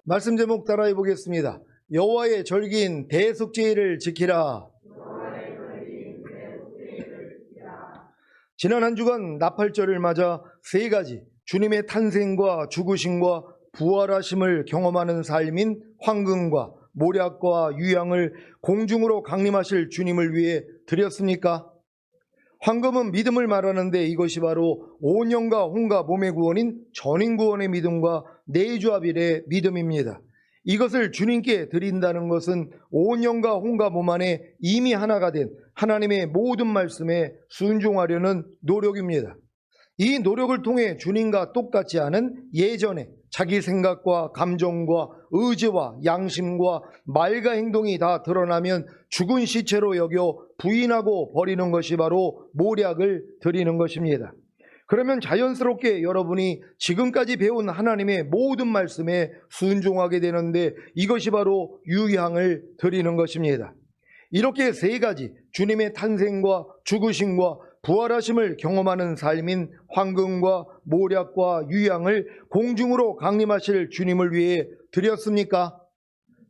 말씀 제목 따라해 보겠습니다. 여호와의 절기인 대속죄일을 지키라. 지난 한 주간 나팔절을 맞아 세 가지 주님의 탄생과 죽으심과 부활하심을 경험하는 삶인 황금과 모략과 유향을 공중으로 강림하실 주님을 위해 드렸습니까? 황금은 믿음을 말하는데 이것이 바로 온영과 혼과 몸의 구원인 전인구원의 믿음과 내주합일의 믿음입니다. 이것을 주님께 드린다는 것은 온영과 혼과 몸 안에 이미 하나가 된 하나님의 모든 말씀에 순종하려는 노력입니다. 이 노력을 통해 주님과 똑같지 않은 예전에 자기 생각과 감정과 의지와 양심과 말과 행동이 다 드러나면 죽은 시체로 여겨 부인하고 버리는 것이 바로 모략을 드리는 것입니다. 그러면 자연스럽게 여러분이 지금까지 배운 하나님의 모든 말씀에 순종하게 되는데 이것이 바로 유향을 드리는 것입니다. 이렇게 세 가지 주님의 탄생과 죽으심과 부활하심을 경험하는 삶인 황금과 모략과 유향을 공중으로 강림하실 주님을 위해 드렸습니까?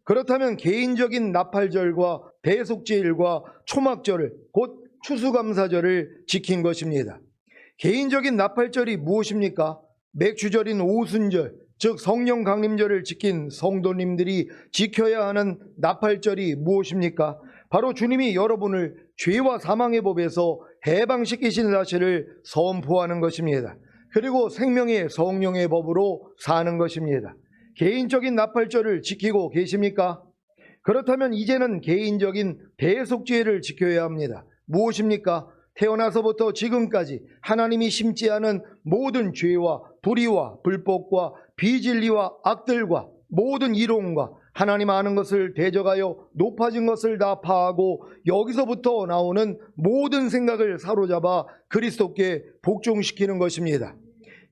그렇다면 개인적인 나팔절과 대속죄일과 초막절을 곧 추수감사절을 지킨 것입니다. 개인적인 나팔절이 무엇입니까? 맥주절인 오순절, 즉 성령 강림절을 지킨 성도님들이 지켜야 하는 나팔절이 무엇입니까? 바로 주님이 여러분을 죄와 사망의 법에서 해방시키신 사실을 선포하는 것입니다. 그리고 생명의 성령의 법으로 사는 것입니다. 개인적인 나팔절을 지키고 계십니까? 그렇다면 이제는 개인적인 대속죄를 지켜야 합니다. 무엇입니까? 태어나서부터 지금까지 하나님이 심지 않은 모든 죄와 불의와 불법과 비진리와 악들과 모든 이론과 하나님 아는 것을 대적하여 높아진 것을 다 파하고 여기서부터 나오는 모든 생각을 사로잡아 그리스도께 복종시키는 것입니다.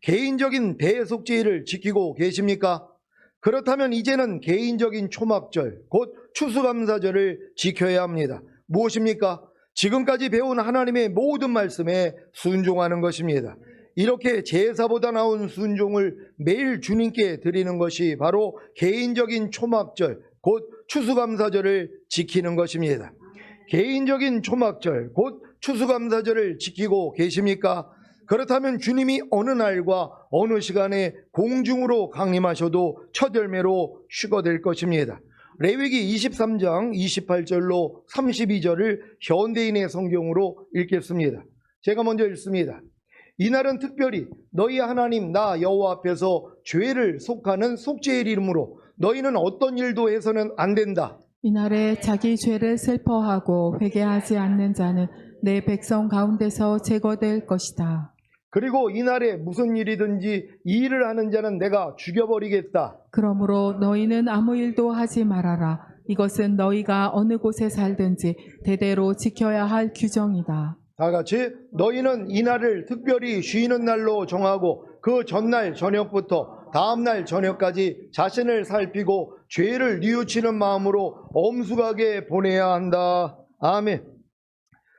개인적인 대속죄를 지키고 계십니까? 그렇다면 이제는 개인적인 초막절, 곧 추수감사절을 지켜야 합니다. 무엇입니까? 지금까지 배운 하나님의 모든 말씀에 순종하는 것입니다. 이렇게 제사보다 나은 순종을 매일 주님께 드리는 것이 바로 개인적인 초막절, 곧 추수감사절을 지키는 것입니다. 개인적인 초막절, 곧 추수감사절을 지키고 계십니까? 그렇다면 주님이 어느 날과 어느 시간에 공중으로 강림하셔도 첫 열매로 휴거될 것입니다. 레위기 23장 28절로 32절을 현대인의 성경으로 읽겠습니다. 제가 먼저 읽습니다. 이날은 특별히 너희 하나님 나 여호와 앞에서 죄를 속하는 속죄일 이름으로 너희는 어떤 일도 해서는 안 된다. 이날에 자기 죄를 슬퍼하고 회개하지 않는 자는 내 백성 가운데서 제거될 것이다. 그리고 이날에 무슨 일이든지 이 일을 하는 자는 내가 죽여버리겠다. 그러므로 너희는 아무 일도 하지 말아라. 이것은 너희가 어느 곳에 살든지 대대로 지켜야 할 규정이다. 다 같이 너희는 이날을 특별히 쉬는 날로 정하고 그 전날 저녁부터 다음날 저녁까지 자신을 살피고 죄를 뉘우치는 마음으로 엄숙하게 보내야 한다. 아멘.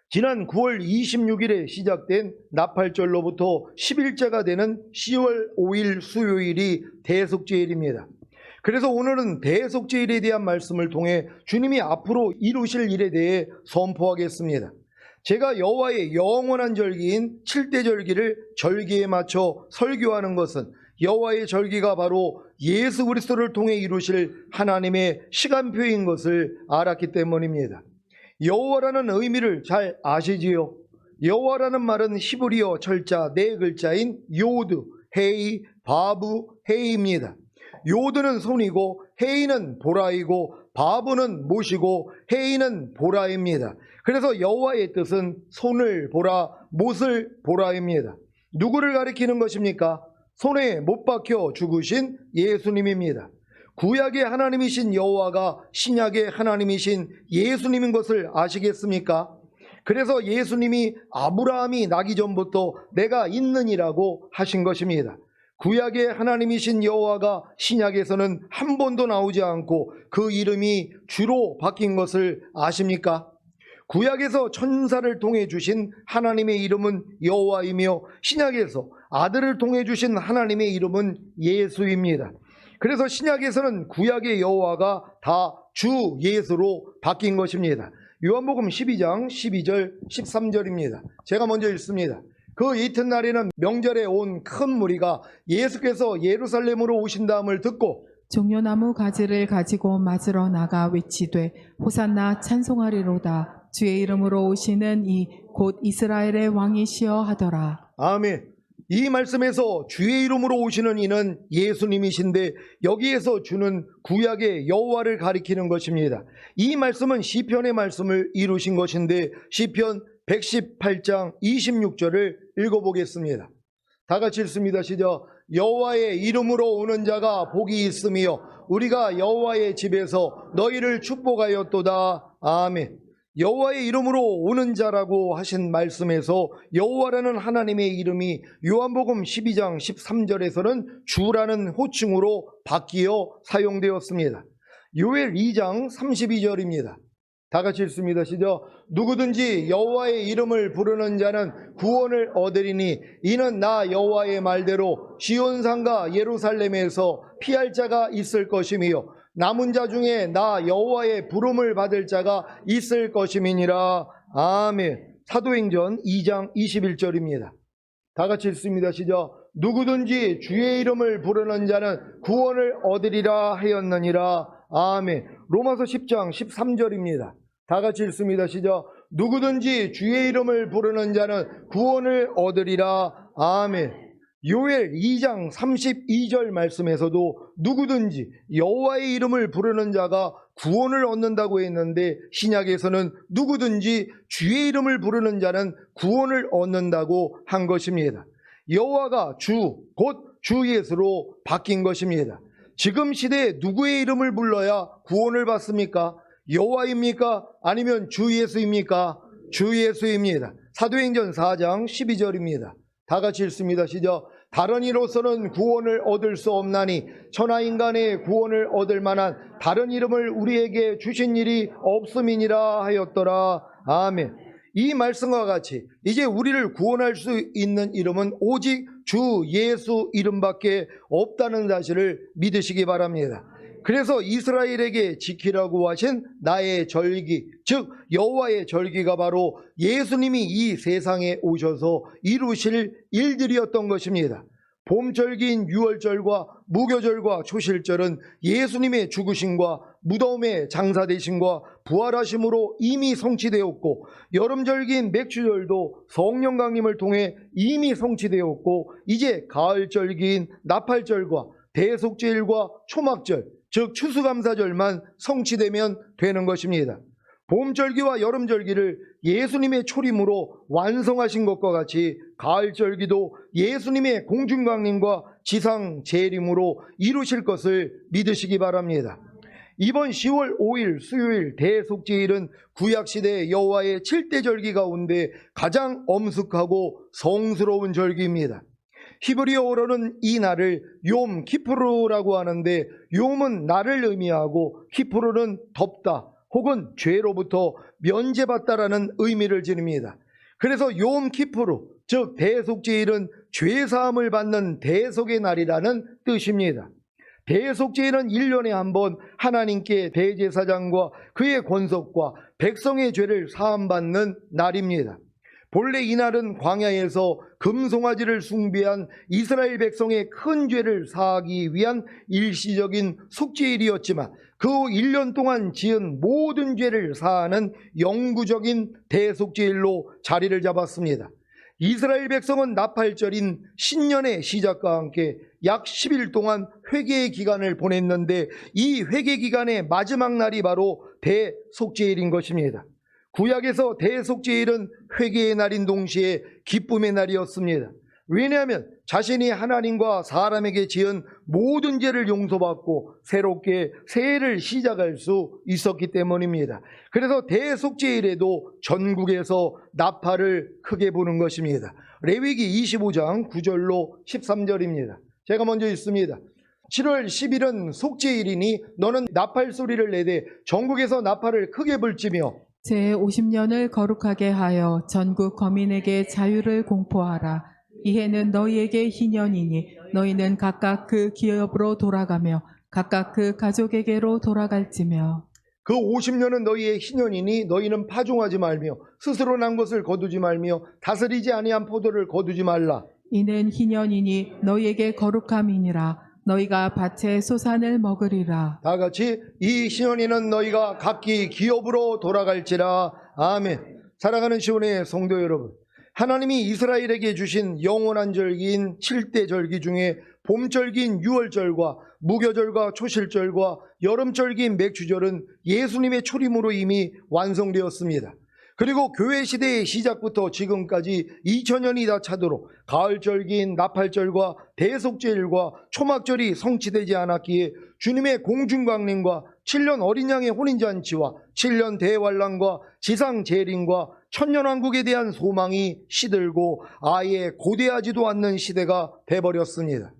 지난 9월 26일에 시작된 나팔절로부터 10일째가 되는 10월 5일 수요일이 대속죄일입니다. 그래서 오늘은 대속죄일에 대한 말씀을 통해 주님이 앞으로 이루실 일에 대해 선포하겠습니다. 제가 여호와의 영원한 절기인 7대 절기를 절기에 맞춰 설교하는 것은 여호와의 절기가 바로 예수 그리스도를 통해 이루실 하나님의 시간표인 것을 알았기 때문입니다. 여호와라는 의미를 잘 아시지요? 여호와라는 말은 히브리어 철자 네 글자인 요드, 헤이, 바브, 헤이입니다. 요드는 손이고 헤이는 보라이고 바브는 못이고 헤이는 보라입니다. 그래서 여호와의 뜻은 손을 보라, 못을 보라입니다. 누구를 가리키는 것입니까? 손에 못 박혀 죽으신 예수님입니다. 구약의 하나님이신 여호와가 신약의 하나님이신 예수님인 것을 아시겠습니까? 그래서 예수님이 아브라함이 나기 전부터 내가 있느니라고 하신 것입니다. 구약의 하나님이신 여호와가 신약에서는 한 번도 나오지 않고 그 이름이 주로 바뀐 것을 아십니까? 구약에서 천사를 통해 주신 하나님의 이름은 여호와이며 신약에서 아들을 통해 주신 하나님의 이름은 예수입니다. 그래서 신약에서는 구약의 여호와가 다 주 예수로 바뀐 것입니다. 요한복음 12장 12절 13절입니다. 제가 먼저 읽습니다. 그 이튿날에는 명절에 온 큰 무리가 예수께서 예루살렘으로 오신다함을 듣고 종려나무 가지를 가지고 맞으러 나가 외치되 호산나 찬송하리로다. 주의 이름으로 오시는 이 곧 이스라엘의 왕이시여 하더라. 아멘. 이 말씀에서 주의 이름으로 오시는 이는 예수님이신데 여기에서 주는 구약의 여호와를 가리키는 것입니다. 이 말씀은 시편의 말씀을 이루신 것인데 시편 118장 26절을 읽어보겠습니다. 다 같이 읽습니다. 시작. 여호와의 이름으로 오는 자가 복이 있으며 우리가 여호와의 집에서 너희를 축복하였도다. 아멘. 여호와의 이름으로 오는 자라고 하신 말씀에서 여호와라는 하나님의 이름이 요한복음 12장 13절에서는 주라는 호칭으로 바뀌어 사용되었습니다. 요엘 2장 32절입니다. 다 같이 읽습니다. 시작. 누구든지 여호와의 이름을 부르는 자는 구원을 얻으리니 이는 나 여호와의 말대로 시온산과 예루살렘에서 피할 자가 있을 것이며 남은 자 중에 나 여호와의 부름을 받을 자가 있을 것임이니라. 아멘. 사도행전 2장 21절입니다. 다 같이 읽습니다. 시작. 누구든지 주의 이름을 부르는 자는 구원을 얻으리라 하였느니라. 아멘. 로마서 10장 13절입니다. 다 같이 읽습니다. 시작. 누구든지 주의 이름을 부르는 자는 구원을 얻으리라. 아멘. 요엘 2장 32절 말씀에서도 누구든지 여호와의 이름을 부르는 자가 구원을 얻는다고 했는데 신약에서는 누구든지 주의 이름을 부르는 자는 구원을 얻는다고 한 것입니다. 여호와가 주, 곧 주 예수로 바뀐 것입니다. 지금 시대에 누구의 이름을 불러야 구원을 받습니까? 여호와입니까? 아니면 주 예수입니까? 주 예수입니다. 사도행전 4장 12절입니다. 다 같이 읽습니다. 시작. 다른 이로서는 구원을 얻을 수 없나니 천하인간의 구원을 얻을 만한 다른 이름을 우리에게 주신 일이 없음이니라 하였더라. 아멘. 이 말씀과 같이 이제 우리를 구원할 수 있는 이름은 오직 주 예수 이름밖에 없다는 사실을 믿으시기 바랍니다. 그래서 이스라엘에게 지키라고 하신 나의 절기, 즉 여호와의 절기가 바로 예수님이 이 세상에 오셔서 이루실 일들이었던 것입니다. 봄절기인 유월절과 무교절과 초실절은 예수님의 죽으심과 무덤의 장사되심과 부활하심으로 이미 성취되었고, 여름절기인 맥주절도 성령 강림을 통해 이미 성취되었고, 이제 가을절기인 나팔절과 대속죄일과 초막절, 즉 추수감사절만 성취되면 되는 것입니다. 봄절기와 여름절기를 예수님의 초림으로 완성하신 것과 같이 가을절기도 예수님의 공중강림과 지상 재림으로 이루실 것을 믿으시기 바랍니다. 이번 10월 5일 수요일 대속죄일은 구약시대 여호와의 7대 절기 가운데 가장 엄숙하고 성스러운 절기입니다. 히브리어로는 이 날을 욤 키푸르라고 하는데, 욤은 날을 의미하고 키푸르는 덥다 혹은 죄로부터 면제받다라는 의미를 지닙니다. 그래서 욤 키푸르, 즉 대속죄일은 죄사함을 받는 대속의 날이라는 뜻입니다. 대속죄일은 1년에 한 번 하나님께 대제사장과 그의 권속과 백성의 죄를 사함받는 날입니다. 본래 이 날은 광야에서 금송아지를 숭배한 이스라엘 백성의 큰 죄를 사하기 위한 일시적인 속죄일이었지만 그 1년 동안 지은 모든 죄를 사하는 영구적인 대속죄일로 자리를 잡았습니다. 이스라엘 백성은 나팔절인 신년의 시작과 함께 약 10일 동안 회개의 기간을 보냈는데, 이 회개 기간의 마지막 날이 바로 대속죄일인 것입니다. 구약에서 대속죄일은 회개의 날인 동시에 기쁨의 날이었습니다. 왜냐하면 자신이 하나님과 사람에게 지은 모든 죄를 용서받고 새롭게 새해를 시작할 수 있었기 때문입니다. 그래서 대속죄일에도 전국에서 나팔을 크게 부는 것입니다. 레위기 25장 9절로 13절입니다. 제가 먼저 읽습니다. 7월 10일은 속죄일이니 너는 나팔 소리를 내되 전국에서 나팔을 크게 불지며 제50년을 거룩하게 하여 전국 거민에게 자유를 공포하라. 이 해는 너희에게 희년이니 너희는 각각 그 기업으로 돌아가며 각각 그 가족에게로 돌아갈지며 그 50년은 너희의 희년이니 너희는 파종하지 말며 스스로 난 것을 거두지 말며 다스리지 아니한 포도를 거두지 말라. 이는 희년이니 너희에게 거룩함이니라. 너희가 밭의 소산을 먹으리라. 다 같이 이 희년이는 너희가 각기 기업으로 돌아갈지라. 아멘. 사랑하는 시온의 성도 여러분, 하나님이 이스라엘에게 주신 영원한 절기인 7대 절기 중에 봄절기인 유월절과 무교절과 초실절과 여름절기인 맥주절은 예수님의 초림으로 이미 완성되었습니다. 그리고 교회 시대의 시작부터 지금까지 2000년이 다 차도록 가을절기인 나팔절과 대속제일과 초막절이 성취되지 않았기에 주님의 공중강림과 7년 어린 양의 혼인잔치와 7년 대환란과 지상재림과 천년왕국에 대한 소망이 시들고 아예 고대하지도 않는 시대가 돼버렸습니다.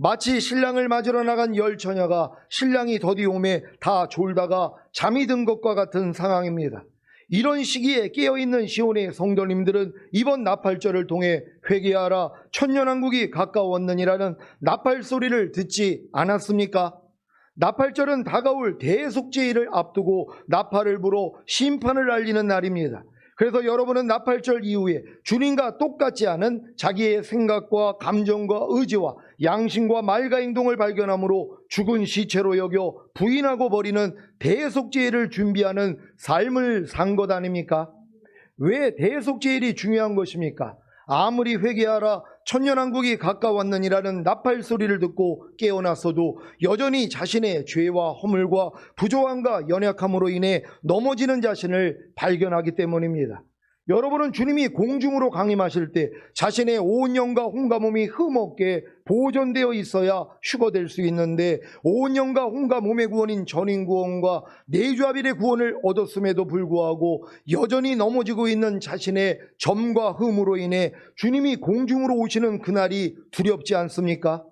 마치 신랑을 맞으러 나간 열 처녀가 신랑이 더디 오매 다 졸다가 잠이 든 것과 같은 상황입니다. 이런 시기에 깨어있는 시온의 성도님들은 이번 나팔절을 통해 회개하라 천년왕국이 가까웠느니라는 나팔 소리를 듣지 않았습니까? 나팔절은 다가올 대속제일을 앞두고 나팔을 불어 심판을 알리는 날입니다. 그래서 여러분은 나팔절 이후에 주님과 똑같지 않은 자기의 생각과 감정과 의지와 양심과 말과 행동을 발견함으로 죽은 시체로 여겨 부인하고 버리는 대속제일을 준비하는 삶을 산 것 아닙니까? 왜 대속제일이 중요한 것입니까? 아무리 회개하라 천년왕국이 가까웠느니라는 나팔 소리를 듣고 깨어났어도 여전히 자신의 죄와 허물과 부조함과 연약함으로 인해 넘어지는 자신을 발견하기 때문입니다. 여러분은 주님이 공중으로 강림하실 때 자신의 온 영과 혼과 몸이 흠없게 보존되어 있어야 휴거될 수 있는데 온 영과 혼과 몸의 구원인 전인구원과 내주합일의 구원을 얻었음에도 불구하고 여전히 넘어지고 있는 자신의 점과 흠으로 인해 주님이 공중으로 오시는 그날이 두렵지 않습니까?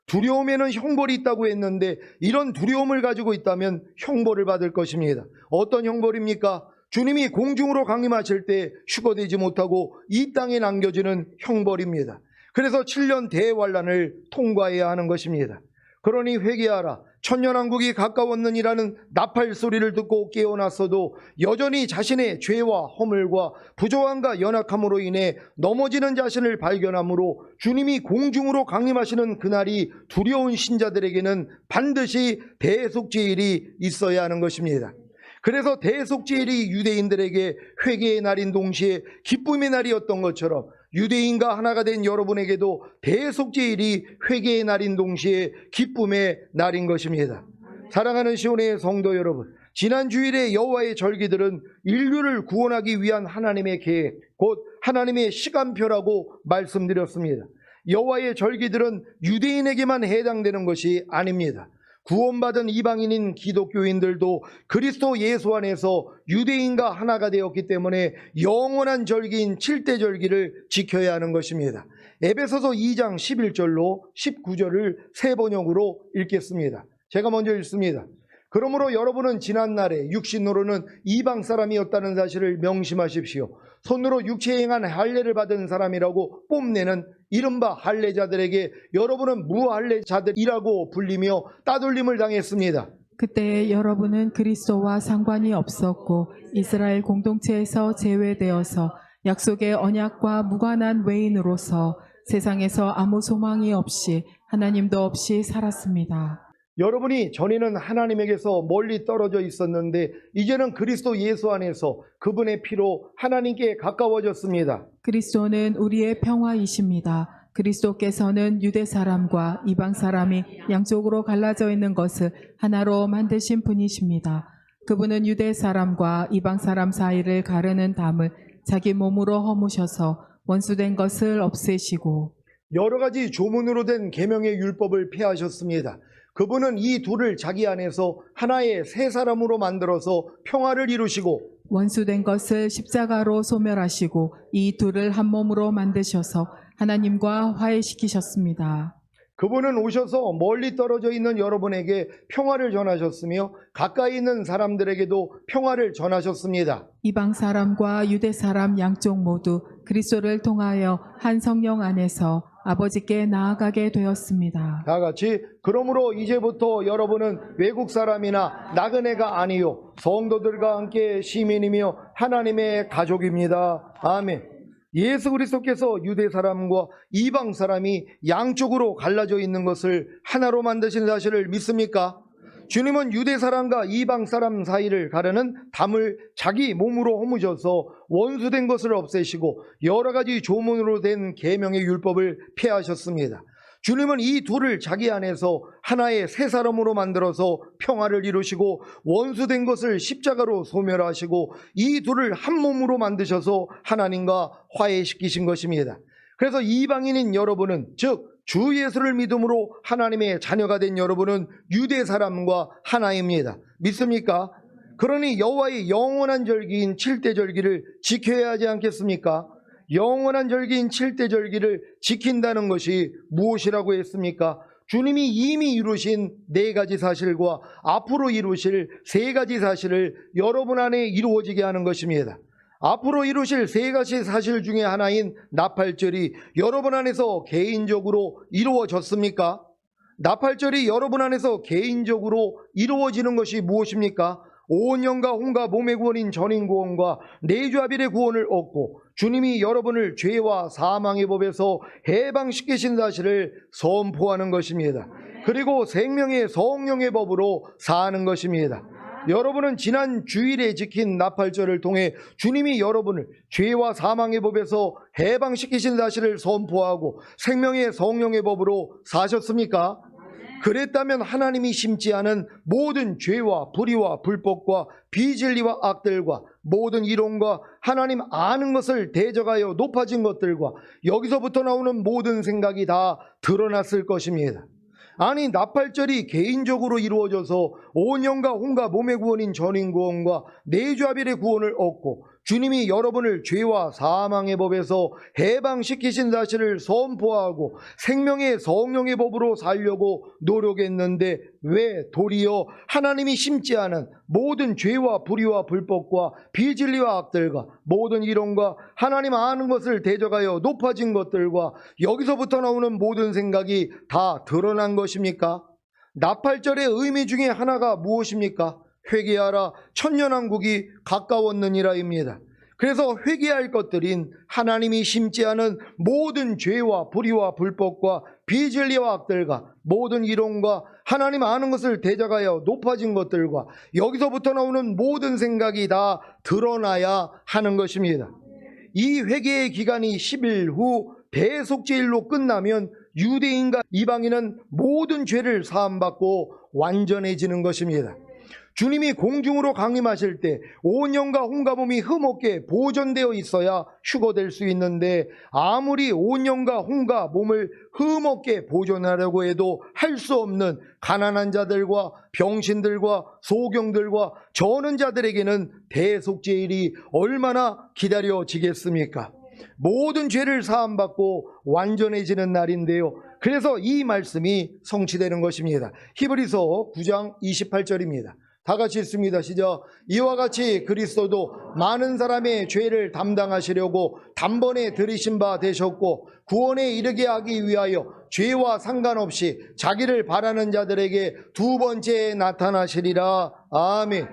두려움에는 형벌이 있다고 했는데 이런 두려움을 가지고 있다면 형벌을 받을 것입니다. 어떤 형벌입니까? 주님이 공중으로 강림하실 때 휴거되지 못하고 이 땅에 남겨지는 형벌입니다. 그래서 7년 대환란을 통과해야 하는 것입니다. 그러니 회개하라 천년왕국이 가까웠느니라는 나팔 소리를 듣고 깨어났어도 여전히 자신의 죄와 허물과 부조함과 연약함으로 인해 넘어지는 자신을 발견하므로 주님이 공중으로 강림하시는 그날이 두려운 신자들에게는 반드시 대속제일이 있어야 하는 것입니다. 그래서 대속제일이 유대인들에게 회개의 날인 동시에 기쁨의 날이었던 것처럼 유대인과 하나가 된 여러분에게도 대속제일이 회개의 날인 동시에 기쁨의 날인 것입니다. 사랑하는 시온의 성도 여러분, 지난 주일에 여호와의 절기들은 인류를 구원하기 위한 하나님의 계획, 곧 하나님의 시간표라고 말씀드렸습니다. 여호와의 절기들은 유대인에게만 해당되는 것이 아닙니다. 구원받은 이방인인 기독교인들도 그리스도 예수 안에서 유대인과 하나가 되었기 때문에 영원한 절기인 7대 절기를 지켜야 하는 것입니다. 에베소서 2장 11절로 19절을 세 번역으로 읽겠습니다. 제가 먼저 읽습니다. 그러므로 여러분은 지난날에 육신으로는 이방 사람이었다는 사실을 명심하십시오. 손으로 육체에 행한 할례를 받은 사람이라고 뽐내는 이른바 할례자들에게 여러분은 무할례자들이라고 불리며 따돌림을 당했습니다. 그때 여러분은 그리스도와 상관이 없었고 이스라엘 공동체에서 제외되어서 약속의 언약과 무관한 외인으로서 세상에서 아무 소망이 없이 하나님도 없이 살았습니다. 여러분이 전에는 하나님에게서 멀리 떨어져 있었는데 이제는 그리스도 예수 안에서 그분의 피로 하나님께 가까워졌습니다. 그리스도는 우리의 평화이십니다. 그리스도께서는 유대 사람과 이방 사람이 양쪽으로 갈라져 있는 것을 하나로 만드신 분이십니다. 그분은 유대 사람과 이방 사람 사이를 가르는 담을 자기 몸으로 허무셔서 원수된 것을 없애시고 여러 가지 조문으로 된 계명의 율법을 폐하셨습니다. 그분은 이 둘을 자기 안에서 하나의 새 사람으로 만들어서 평화를 이루시고 원수된 것을 십자가로 소멸하시고 이 둘을 한 몸으로 만드셔서 하나님과 화해시키셨습니다. 그분은 오셔서 멀리 떨어져 있는 여러분에게 평화를 전하셨으며 가까이 있는 사람들에게도 평화를 전하셨습니다. 이방 사람과 유대 사람 양쪽 모두 그리스도를 통하여 한 성령 안에서 아버지께 나아가게 되었습니다. 다 같이 그러므로 이제부터 여러분은 외국 사람이나 나그네가 아니요 성도들과 함께 시민이며 하나님의 가족입니다. 아멘. 예수 그리스도께서 유대 사람과 이방 사람이 양쪽으로 갈라져 있는 것을 하나로 만드신 사실을 믿습니까? 주님은 유대 사람과 이방 사람 사이를 가르는 담을 자기 몸으로 허무셔서 원수된 것을 없애시고 여러 가지 조문으로 된 계명의 율법을 폐하셨습니다. 주님은 이 둘을 자기 안에서 하나의 새 사람으로 만들어서 평화를 이루시고 원수된 것을 십자가로 소멸하시고 이 둘을 한 몸으로 만드셔서 하나님과 화해시키신 것입니다. 그래서 이방인인 여러분은, 즉 주 예수를 믿음으로 하나님의 자녀가 된 여러분은 유대 사람과 하나입니다. 믿습니까? 그러니 여호와의 영원한 절기인 칠대절기를 지켜야 하지 않겠습니까? 영원한 절기인 칠대절기를 지킨다는 것이 무엇이라고 했습니까? 주님이 이미 이루신 4가지 사실과 앞으로 이루실 3가지 사실을 여러분 안에 이루어지게 하는 것입니다. 앞으로 이루실 3가지 사실 중에 하나인 나팔절이 여러분 안에서 개인적으로 이루어졌습니까? 나팔절이 여러분 안에서 개인적으로 이루어지는 것이 무엇입니까? 온 영과 혼과 몸의 구원인 전인 구원과 내주아빌의 구원을 얻고 주님이 여러분을 죄와 사망의 법에서 해방시키신 사실을 선포하는 것입니다. 그리고 생명의 성령의 법으로 사는 것입니다. 여러분은 지난 주일에 지킨 나팔절을 통해 주님이 여러분을 죄와 사망의 법에서 해방시키신 사실을 선포하고 생명의 성령의 법으로 사셨습니까? 그랬다면 하나님이 심지 않은 모든 죄와 불의와 불법과 비진리와 악들과 모든 이론과 하나님 아는 것을 대적하여 높아진 것들과 여기서부터 나오는 모든 생각이 다 드러났을 것입니다. 아니, 나팔절이 개인적으로 이루어져서 온 영과 혼과 몸의 구원인 전인 구원과 내주아빌의 구원을 얻고 주님이 여러분을 죄와 사망의 법에서 해방시키신 사실을 선포하고 생명의 성령의 법으로 살려고 노력했는데 왜 도리어 하나님이 심지 않은 모든 죄와 불의와 불법과 비진리와 악들과 모든 이론과 하나님 아는 것을 대적하여 높아진 것들과 여기서부터 나오는 모든 생각이 다 드러난 것입니까? 나팔절의 의미 중에 하나가 무엇입니까? 회개하라, 천년왕국이 가까웠느니라입니다. 그래서 회개할 것들인 하나님이 심지 않은 모든 죄와 불의와 불법과 비진리와 악들과 모든 이론과 하나님 아는 것을 대적하여 높아진 것들과 여기서부터 나오는 모든 생각이 다 드러나야 하는 것입니다. 이 회개의 기간이 10일 후 대속죄일로 끝나면 유대인과 이방인은 모든 죄를 사함받고 완전해지는 것입니다. 주님이 공중으로 강림하실 때 온 영과 혼과 몸이 흠없게 보존되어 있어야 휴거될 수 있는데 아무리 온 영과 혼과 몸을 흠없게 보존하려고 해도 할 수 없는 가난한 자들과 병신들과 소경들과 저는 자들에게는 대속죄일이 얼마나 기다려지겠습니까? 모든 죄를 사함받고 완전해지는 날인데요. 그래서 이 말씀이 성취되는 것입니다. 히브리서 9장 28절입니다. 다 같이 읽습니다. 시작. 이와 같이 그리스도도 많은 사람의 죄를 담당하시려고 단번에 들이신 바 되셨고 구원에 이르게 하기 위하여 죄와 상관없이 자기를 바라는 자들에게 2번째 나타나시리라. 아멘.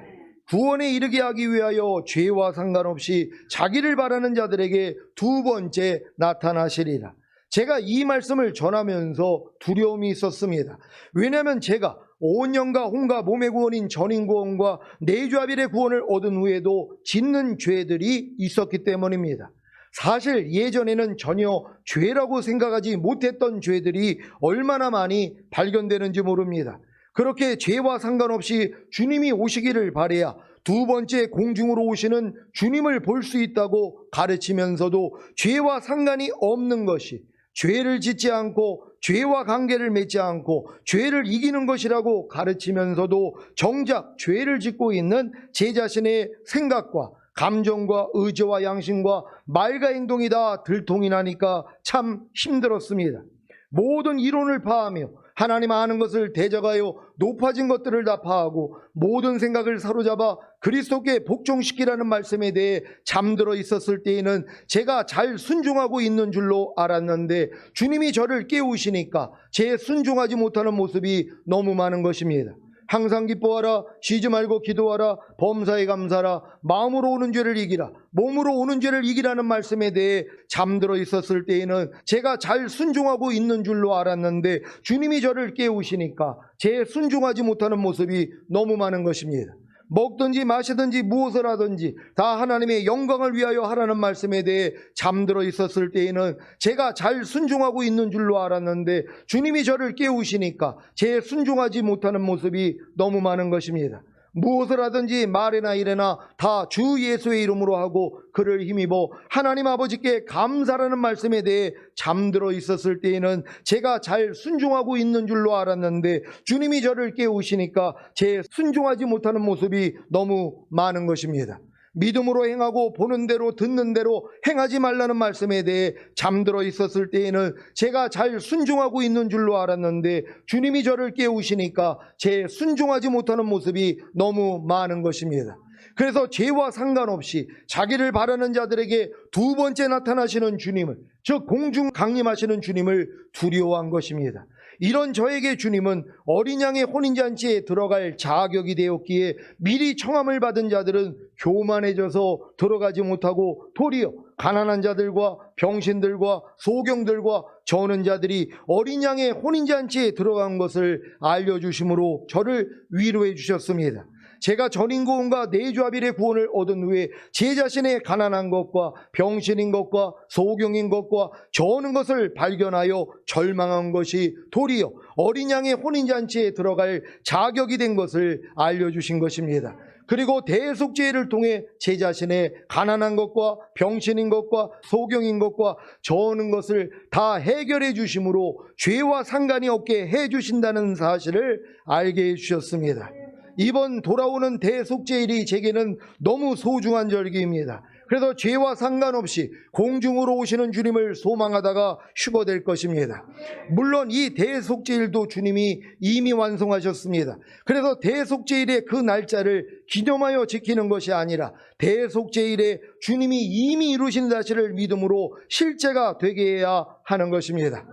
구원에 이르게 하기 위하여 죄와 상관없이 자기를 바라는 자들에게 2번째 나타나시리라. 제가 이 말씀을 전하면서 두려움이 있었습니다. 왜냐하면 제가 온 영과 혼과 몸의 구원인 전인 구원과 내주아빌의 구원을 얻은 후에도 짓는 죄들이 있었기 때문입니다. 사실 예전에는 전혀 죄라고 생각하지 못했던 죄들이 얼마나 많이 발견되는지 모릅니다. 그렇게 죄와 상관없이 주님이 오시기를 바라야 2번째 공중으로 오시는 주님을 볼 수 있다고 가르치면서도 죄와 상관이 없는 것이, 죄를 짓지 않고 죄와 관계를 맺지 않고 죄를 이기는 것이라고 가르치면서도 정작 죄를 짓고 있는 제 자신의 생각과 감정과 의지와 양심과 말과 행동이 다 들통이 나니까 참 힘들었습니다. 모든 이론을 파하며 하나님 아는 것을 대적하여 높아진 것들을 다 파하고 모든 생각을 사로잡아 그리스도께 복종시키라는 말씀에 대해 잠들어 있었을 때에는 제가 잘 순종하고 있는 줄로 알았는데 주님이 저를 깨우시니까 제 순종하지 못하는 모습이 너무 많은 것입니다. 항상 기뻐하라, 쉬지 말고 기도하라, 범사에 감사하라, 마음으로 오는 죄를 이기라, 몸으로 오는 죄를 이기라는 말씀에 대해 잠들어 있었을 때에는 제가 잘 순종하고 있는 줄로 알았는데 주님이 저를 깨우시니까 제 순종하지 못하는 모습이 너무 많은 것입니다. 먹든지 마시든지 무엇을 하든지 다 하나님의 영광을 위하여 하라는 말씀에 대해 잠들어 있었을 때에는 제가 잘 순종하고 있는 줄로 알았는데 주님이 저를 깨우시니까 제 순종하지 못하는 모습이 너무 많은 것입니다. 무엇을 하든지 말이나 일이나 다 주 예수의 이름으로 하고 그를 힘입어 하나님 아버지께 감사라는 말씀에 대해 잠들어 있었을 때에는 제가 잘 순종하고 있는 줄로 알았는데 주님이 저를 깨우시니까 제 순종하지 못하는 모습이 너무 많은 것입니다. 믿음으로 행하고 보는 대로 듣는 대로 행하지 말라는 말씀에 대해 잠들어 있었을 때에는 제가 잘 순종하고 있는 줄로 알았는데 주님이 저를 깨우시니까 제 순종하지 못하는 모습이 너무 많은 것입니다. 그래서 죄와 상관없이 자기를 바라는 자들에게 두 번째 나타나시는 주님을, 즉 공중 강림하시는 주님을 두려워한 것입니다. 이런 저에게 주님은 어린 양의 혼인잔치에 들어갈 자격이 되었기에 미리 청함을 받은 자들은 교만해져서 들어가지 못하고 도리어 가난한 자들과 병신들과 소경들과 저는 자들이 어린 양의 혼인잔치에 들어간 것을 알려주심으로 저를 위로해 주셨습니다. 제가 전인구원과 내주아빌의 구원을 얻은 후에 제 자신의 가난한 것과 병신인 것과 소경인 것과 저는 것을 발견하여 절망한 것이 도리어 어린 양의 혼인잔치에 들어갈 자격이 된 것을 알려주신 것입니다. 그리고 대속죄를 통해 제 자신의 가난한 것과 병신인 것과 소경인 것과 저는 것을 다 해결해 주심으로 죄와 상관이 없게 해 주신다는 사실을 알게 해 주셨습니다. 이번 돌아오는 대속죄일이 제게는 너무 소중한 절기입니다. 그래서 죄와 상관없이 공중으로 오시는 주님을 소망하다가 휴거될 것입니다. 물론 이 대속죄일도 주님이 이미 완성하셨습니다. 그래서 대속죄일의 그 날짜를 기념하여 지키는 것이 아니라 대속죄일에 주님이 이미 이루신 사실을 믿음으로 실제가 되게 해야 하는 것입니다.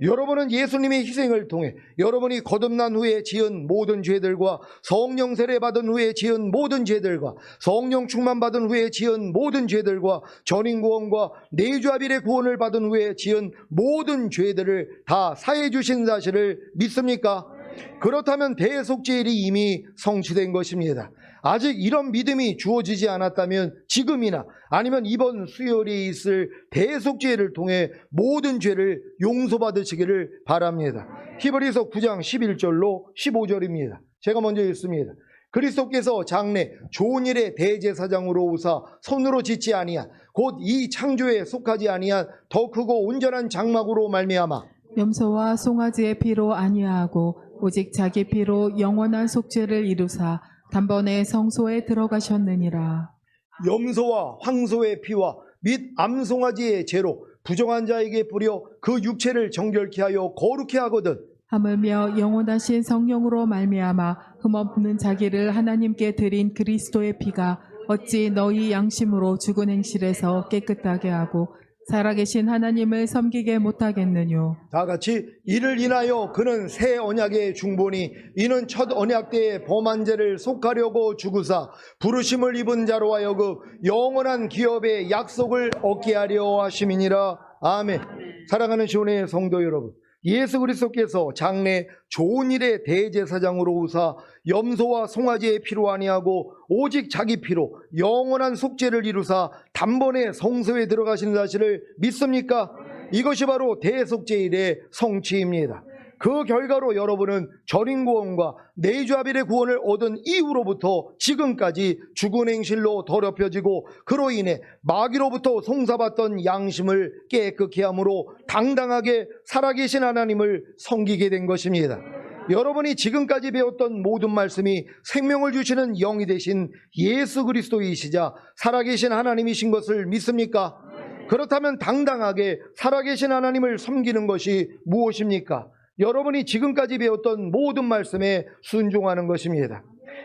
여러분은 예수님의 희생을 통해 여러분이 거듭난 후에 지은 모든 죄들과 성령 세례 받은 후에 지은 모든 죄들과 성령 충만 받은 후에 지은 모든 죄들과 전인구원과 내주아빌의 구원을 받은 후에 지은 모든 죄들을 다 사해 주신 사실을 믿습니까? 그렇다면 대속죄일이 이미 성취된 것입니다. 아직 이런 믿음이 주어지지 않았다면 지금이나 아니면 이번 수요일에 있을 대속죄를 통해 모든 죄를 용서받으시기를 바랍니다. 히브리서 9장 11절로 15절입니다. 제가 먼저 읽습니다. 그리스도께서 장래 좋은 일의 대제사장으로 오사 손으로 짓지 아니한 곧 이 창조에 속하지 아니한 더 크고 온전한 장막으로 말미암아 염소와 송아지의 피로 아니하고 오직 자기 피로 영원한 속죄를 이루사 단번에 성소에 들어가셨느니라. 염소와 황소의 피와 및 암송아지의 죄로 부정한 자에게 뿌려 그 육체를 정결케 하여 거룩케 하거든 하물며 영원하신 성령으로 말미암아 흠없는 자기를 하나님께 드린 그리스도의 피가 어찌 너희 양심으로 죽은 행실에서 깨끗하게 하고 살아계신 하나님을 섬기게 못하겠느뇨. 다 같이 이를 인하여 그는 새 언약의 중보니 이는 첫 언약 때의 범한 죄를 속하려고 죽으사 부르심을 입은 자로 하여금 영원한 기업의 약속을 얻게 하려 하심이니라. 아멘. 사랑하는 시온의 성도 여러분, 예수 그리스도께서 장래 좋은 일의 대제사장으로 오사 염소와 송아지의 피로 아니하고 오직 자기 피로 영원한 속죄를 이루사 단번에 성소에 들어가신 사실을 믿습니까? 이것이 바로 대속죄일의 성취입니다. 그 결과로 여러분은 전인구원과 내주아빌의 구원을 얻은 이후로부터 지금까지 죽은 행실로 더럽혀지고 그로 인해 마귀로부터 송사받던 양심을 깨끗게 함으로 당당하게 살아계신 하나님을 섬기게 된 것입니다. 여러분이 지금까지 배웠던 모든 말씀이 생명을 주시는 영이 되신 예수 그리스도이시자 살아계신 하나님이신 것을 믿습니까? 그렇다면 당당하게 살아계신 하나님을 섬기는 것이 무엇입니까? 여러분이 지금까지 배웠던 모든 말씀에 순종하는 것입니다.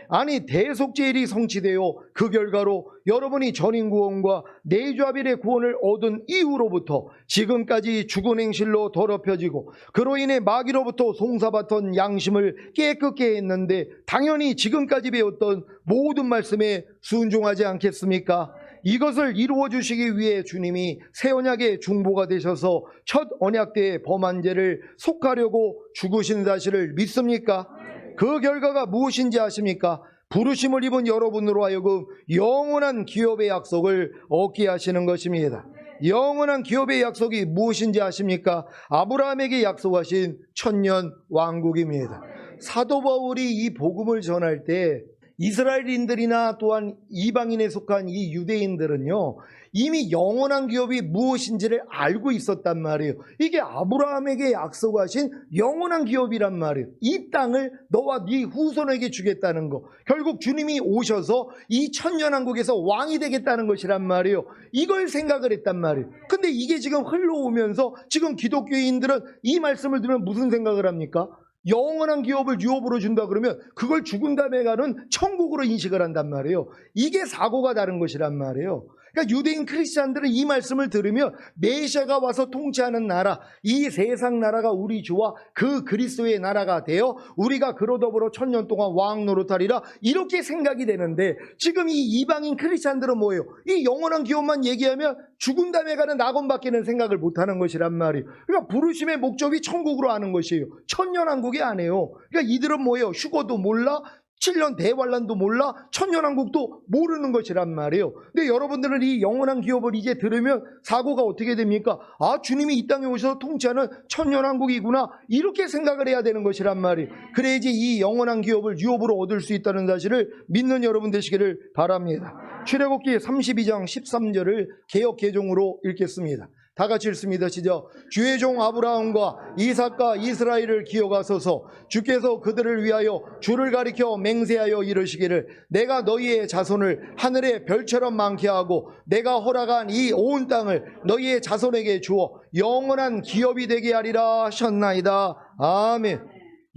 아니, 대속죄일이 성취되어 그 결과로 여러분이 전인구원과 내주아벨의 구원을 얻은 이후로부터 지금까지 죽은 행실로 더럽혀지고 그로 인해 마귀로부터 송사받던 양심을 깨끗게 했는데 당연히 지금까지 배웠던 모든 말씀에 순종하지 않겠습니까? 이것을 이루어 주시기 위해 주님이 새 언약의 중보가 되셔서 첫 언약 때의 범한 죄를 속하려고 죽으신 사실을 믿습니까? 그 결과가 무엇인지 아십니까? 부르심을 입은 여러분으로 하여금 영원한 기업의 약속을 얻게 하시는 것입니다. 영원한 기업의 약속이 무엇인지 아십니까? 아브라함에게 약속하신 천년 왕국입니다. 사도 바울이 이 복음을 전할 때 이스라엘인들이나 또한 이방인에 속한 이 유대인들은요, 이미 영원한 기업이 무엇인지를 알고 있었단 말이에요. 이게 아브라함에게 약속하신 영원한 기업이란 말이에요. 이 땅을 너와 네 후손에게 주겠다는 거. 결국 주님이 오셔서 이 천년왕국에서 왕이 되겠다는 것이란 말이에요. 이걸 생각을 했단 말이에요. 근데 이게 지금 흘러오면서 지금 기독교인들은 이 말씀을 들으면 무슨 생각을 합니까? 영원한 기업을 유업으로 준다 그러면 그걸 죽은 다음에 가는 천국으로 인식을 한단 말이에요. 이게 사고가 다른 것이란 말이에요. 그러니까 유대인 크리스찬들은 이 말씀을 들으면 메시아가 와서 통치하는 나라, 이 세상 나라가 우리 주와 그 그리스도의 나라가 되어 우리가 그로 더불어 천년 동안 왕 노릇하리라, 이렇게 생각이 되는데 지금 이 이방인 크리스찬들은 뭐예요? 이 영원한 기업만 얘기하면 죽은 다음에 가는 낙원밖에는 생각을 못하는 것이란 말이에요. 그러니까 부르심의 목적이 천국으로 하는 것이에요. 천년왕국이 아니에요. 그러니까 이들은 뭐예요? 휴거도 몰라, 7년 대환란도 몰라, 천년왕국도 모르는 것이란 말이에요. 근데 여러분들은 이 영원한 기업을 이제 들으면 사고가 어떻게 됩니까? 아, 주님이 이 땅에 오셔서 통치하는 천년왕국이구나, 이렇게 생각을 해야 되는 것이란 말이에요. 그래야지 이 영원한 기업을 유업으로 얻을 수 있다는 사실을 믿는 여러분 되시기를 바랍니다. 출애굽기 32장 13절을 개역 개종으로 읽겠습니다. 다 같이 읽습니다. 시작. 주의 종 아브라함과 이삭과 이스라엘을 기억하소서. 주께서 그들을 위하여 주를 가리켜 맹세하여 이르시기를 내가 너희의 자손을 하늘의 별처럼 많게 하고 내가 허락한 이 온 땅을 너희의 자손에게 주어 영원한 기업이 되게 하리라 하셨나이다. 아멘.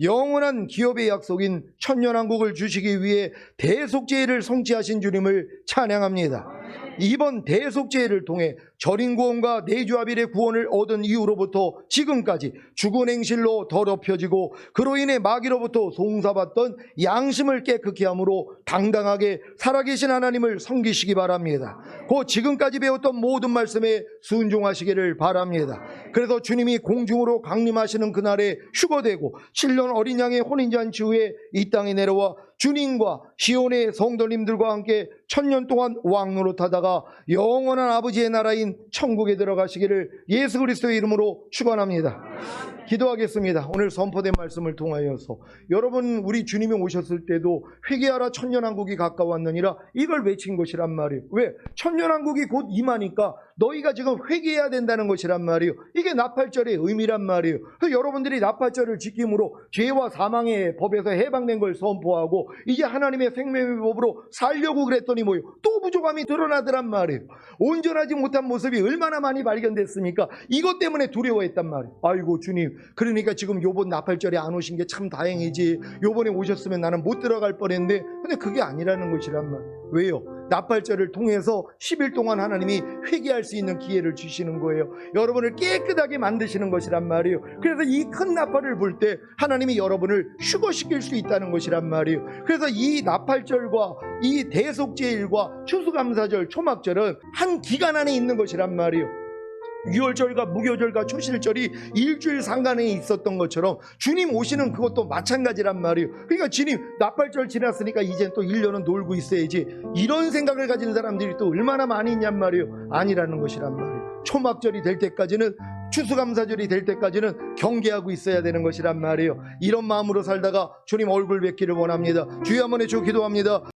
영원한 기업의 약속인 천년왕국을 주시기 위해 대속죄를 성취하신 주님을 찬양합니다. 이번 대속죄를 통해 절인구원과 내주아벨의 구원을 얻은 이후로부터 지금까지 죽은 행실로 더럽혀지고 그로 인해 마귀로부터 송사받던 양심을 깨끗게 함으로 당당하게 살아계신 하나님을 섬기시기 바랍니다. 곧 지금까지 배웠던 모든 말씀에 순종하시기를 바랍니다. 그래서 주님이 공중으로 강림하시는 그날에 휴거되고 7년 어린 양의 혼인잔치 후에 이 땅에 내려와 주님과 시온의 성도님들과 함께 천년 동안 왕노릇하다가 영원한 아버지의 나라인 천국에 들어가시기를 예수 그리스도의 이름으로 축원합니다. 기도하겠습니다. 오늘 선포된 말씀을 통하여서 여러분, 우리 주님이 오셨을 때도 회개하라 천년왕국이 가까웠느니라, 이걸 외친 것이란 말이에요. 왜? 천년왕국이 곧 임하니까 너희가 지금 회개해야 된다는 것이란 말이에요. 이게 나팔절의 의미란 말이에요. 그래서 여러분들이 나팔절을 지킴으로 죄와 사망의 법에서 해방된 걸 선포하고 이제 하나님의 생명의 법으로 살려고 그랬더니 뭐예요? 또 부족함이 드러나더란 말이에요. 온전하지 못한 모습이 얼마나 많이 발견됐습니까? 이것 때문에 두려워했단 말이에요. 아이고 주님, 그러니까 지금 요번 나팔절에 안 오신 게 참 다행이지, 요번에 오셨으면 나는 못 들어갈 뻔했는데, 근데 그게 아니라는 것이란 말이에요. 왜요? 나팔절을 통해서 10일 동안 하나님이 회개할 수 있는 기회를 주시는 거예요. 여러분을 깨끗하게 만드시는 것이란 말이에요. 그래서 이 큰 나팔을 불 때 하나님이 여러분을 휴거시킬 수 있다는 것이란 말이에요. 그래서 이 나팔절과 이 대속죄일과 추수감사절, 초막절은 한 기간 안에 있는 것이란 말이에요. 유월절과 무교절과 초실절이 일주일 상간에 있었던 것처럼 주님 오시는 그것도 마찬가지란 말이에요. 그러니까 주님 나팔절 지났으니까 이젠 또 1년은 놀고 있어야지, 이런 생각을 가진 사람들이 또 얼마나 많이 있냔 말이에요. 아니라는 것이란 말이에요. 초막절이 될 때까지는, 추수감사절이 될 때까지는 경계하고 있어야 되는 것이란 말이에요. 이런 마음으로 살다가 주님 얼굴 뵙기를 원합니다. 주여 한번 해주고 기도합니다.